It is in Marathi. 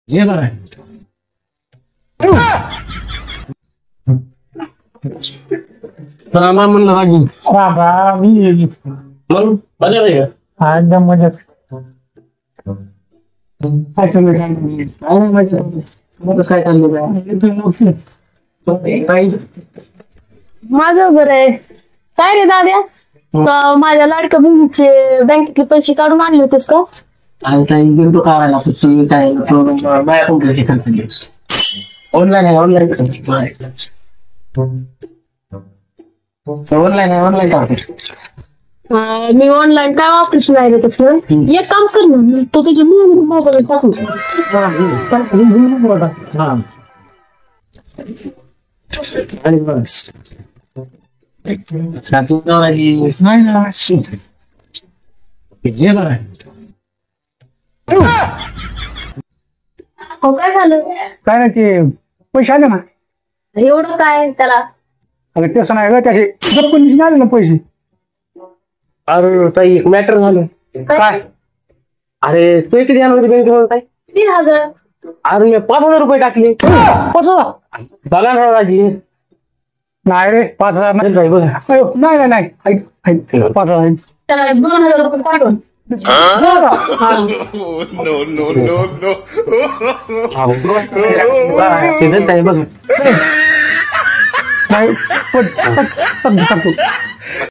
हे बरं आम्हाला म्हणलं रागी राधा मी मग मजा नाही का एकदम मजेत. काय चाललंय काय नाही. काय नाही मजा मग काय चाललं काय माझं बरं आहे. काय रे दाद्या, माझ्या लाडक्या बहिणीचे बँकेतले पैसे काढून आणले होतेस का? आणि काही गेलो काढायला काय बाया कंपनीची कंपनी ऑनलाईन आहे ऑनलाईन ऑनलाईन आहे ऑनलाईन मी ऑनलाईन काय वापरत नाही रे तसं. एक काम कर ना, तू तुझ्या मोबाईल टाकून आणि बस नाही ना. हे बरं हो. काय झालं? काय नाही ते पैसे आले ना. एवढं काय त्याला? अरे तसं नाही ग, त्याचे जपून आले ना पैसे. अरे ताई मॅटर झालं काय अरे तू किती आणलं होते बँकेमध्ये ताई 3,000. अरे मी 5,000 रुपये टाकले 5,000 बघा ना राजी नाही रे 5,000 नाही. ताई बघा अयो, नाही नाही नाही ऐक ऐक 5,000 आहे. त्याला 2,000 रुपये पाठवून. ताई बघा नाही पण- पण- पण- पण-